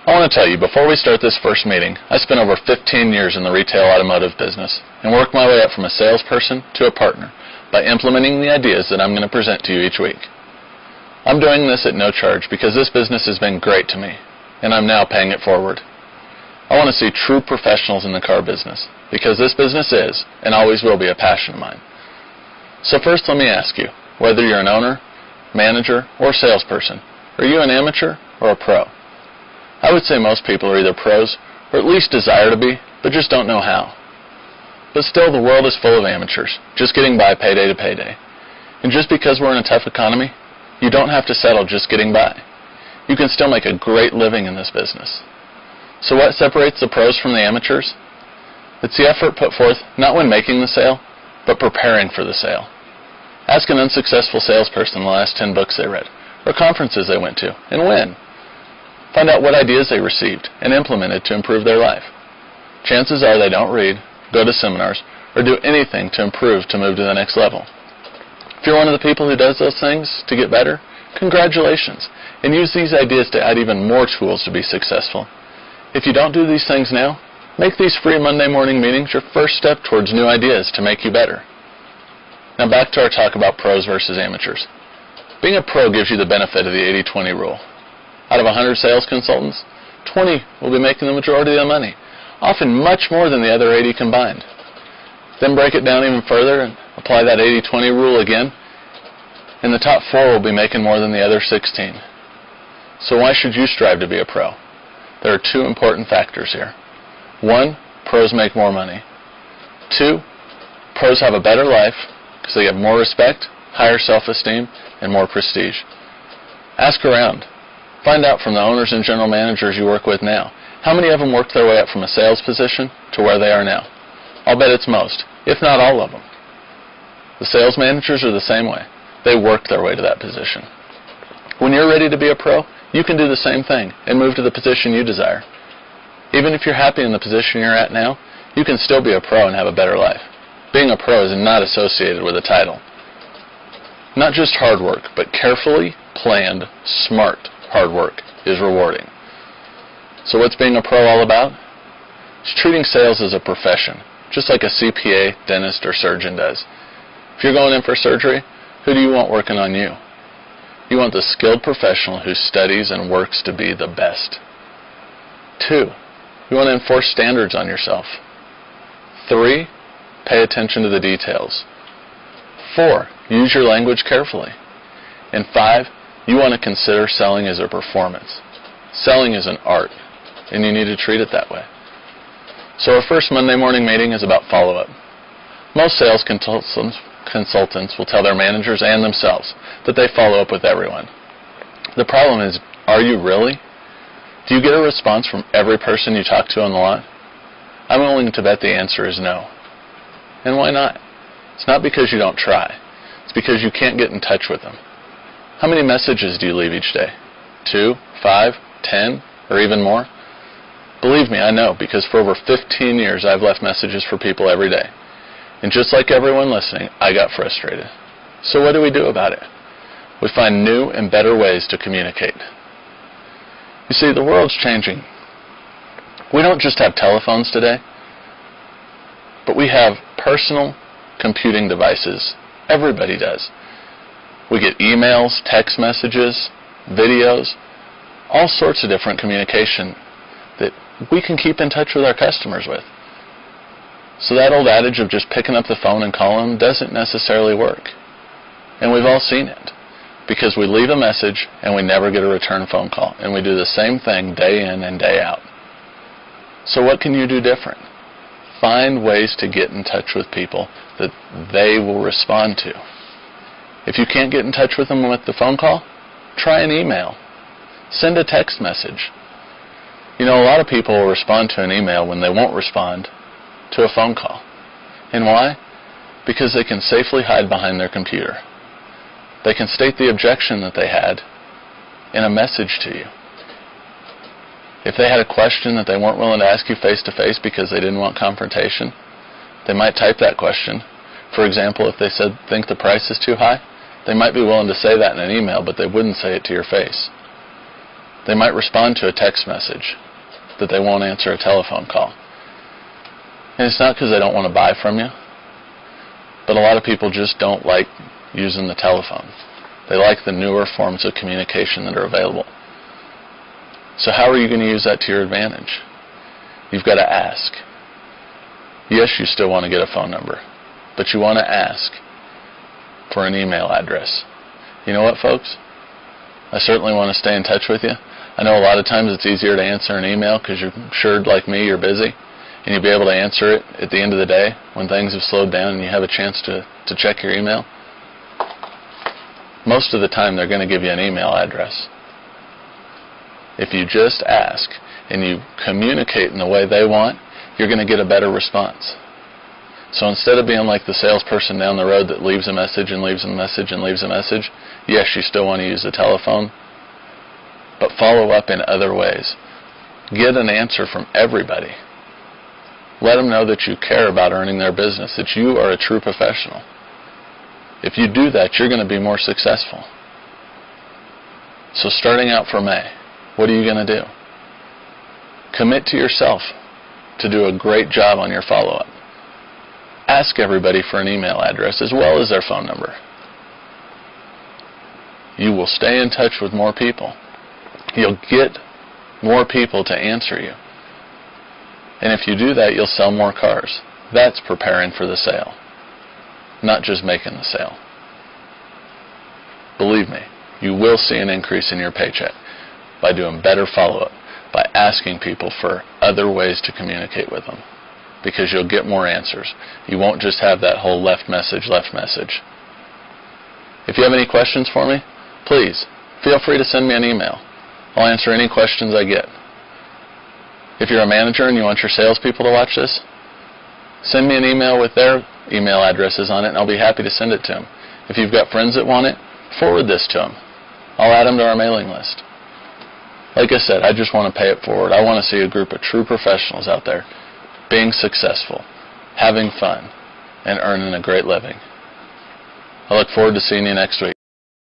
I want to tell you, before we start this first meeting, I spent over 15 years in the retail automotive business and worked my way up from a salesperson to a partner by implementing the ideas that I'm going to present to you each week. I'm doing this at no charge because this business has been great to me, and I'm now paying it forward. I want to see true professionals in the car business because this business is and always will be a passion of mine. So first, let me ask you, whether you're an owner, manager, or salesperson, are you an amateur or a pro? I would say most people are either pros or at least desire to be, but just don't know how. But still, the world is full of amateurs, just getting by payday to payday. And just because we're in a tough economy, you don't have to settle just getting by. You can still make a great living in this business. So what separates the pros from the amateurs? It's the effort put forth not when making the sale, but preparing for the sale. Ask an unsuccessful salesperson the last 10 books they read, or conferences they went to, and when. Find out what ideas they received and implemented to improve their life. Chances are they don't read, go to seminars, or do anything to improve to move to the next level. If you're one of the people who does those things to get better, congratulations, and use these ideas to add even more tools to be successful. If you don't do these things now, make these free Monday morning meetings your first step towards new ideas to make you better. Now back to our talk about pros versus amateurs. Being a pro gives you the benefit of the 80-20 rule. Out of 100 sales consultants, 20 will be making the majority of the money, often much more than the other 80 combined. Then break it down even further and apply that 80-20 rule again, and the top 4 will be making more than the other 16. So why should you strive to be a pro? There are 2 important factors here. 1, pros make more money. 2, pros have a better life because they have more respect, higher self-esteem, and more prestige. Ask around. Find out from the owners and general managers you work with now, how many of them worked their way up from a sales position to where they are now. I'll bet it's most, if not all of them. The sales managers are the same way. They worked their way to that position. When you're ready to be a pro, you can do the same thing and move to the position you desire. Even if you're happy in the position you're at now, you can still be a pro and have a better life. Being a pro is not associated with a title. Not just hard work, but carefully planned, smart hard work is rewarding. So what's being a pro all about? It's treating sales as a profession, just like a CPA, dentist, or surgeon does. If you're going in for surgery, who do you want working on you? You want the skilled professional who studies and works to be the best. 2, you want to enforce standards on yourself. 3, pay attention to the details. 4, use your language carefully. And 5, you want to consider selling as a performance. Selling is an art, and you need to treat it that way. So our first Monday morning meeting is about follow-up. Most sales consultants will tell their managers and themselves that they follow up with everyone. The problem is, are you really? Do you get a response from every person you talk to on the lot? I'm willing to bet the answer is no. And why not? It's not because you don't try. It's because you can't get in touch with them. How many messages do you leave each day? 2, 5, 10, or even more? Believe me, I know, because for over 15 years I've left messages for people every day. And just like everyone listening, I got frustrated. So what do we do about it? We find new and better ways to communicate. You see, the world's changing. We don't just have telephones today, but we have personal computing devices. Everybody does. We get emails, text messages, videos, all sorts of different communication that we can keep in touch with our customers with. So that old adage of just picking up the phone and calling them doesn't necessarily work. And we've all seen it, because we leave a message and we never get a return phone call, and we do the same thing day in and day out. So what can you do different? Find ways to get in touch with people that they will respond to. If you can't get in touch with them with the phone call, try an email. Send a text message. You know, a lot of people will respond to an email when they won't respond to a phone call. And why? Because they can safely hide behind their computer. They can state the objection that they had in a message to you. If they had a question that they weren't willing to ask you face-to-face because they didn't want confrontation, they might type that question. For example, if they think the price is too high, they might be willing to say that in an email, but they wouldn't say it to your face. They might respond to a text message that they won't answer a telephone call. And it's not because they don't want to buy from you, but a lot of people just don't like using the telephone. They like the newer forms of communication that are available. So how are you going to use that to your advantage? You've got to ask. Yes, you still want to get a phone number, but you want to ask for an email address. You know what, folks? I certainly want to stay in touch with you. I know a lot of times it's easier to answer an email because you're sure, like me, you're busy, and you'll be able to answer it at the end of the day when things have slowed down and you have a chance to check your email. Most of the time they're going to give you an email address. If you just ask and you communicate in the way they want, you're going to get a better response. So instead of being like the salesperson down the road that leaves a message and leaves a message and leaves a message, yes, you still want to use the telephone, but follow up in other ways. Get an answer from everybody. Let them know that you care about earning their business, that you are a true professional. If you do that, you're going to be more successful. So starting out for May, what are you going to do? Commit to yourself to do a great job on your follow-up. Ask everybody for an email address as well as their phone number. You will stay in touch with more people. You'll get more people to answer you. And if you do that, you'll sell more cars. That's preparing for the sale, not just making the sale. Believe me, you will see an increase in your paycheck by doing better follow-up, by asking people for other ways to communicate with them, because you'll get more answers. You won't just have that whole left message. If you have any questions for me, please feel free to send me an email. I'll answer any questions I get. If you're a manager and you want your salespeople to watch this, send me an email with their email addresses on it, and I'll be happy to send it to them. If you've got friends that want it, forward this to them. I'll add them to our mailing list. Like I said, I just want to pay it forward. I want to see a group of true professionals out there being successful, having fun, and earning a great living. I look forward to seeing you next week.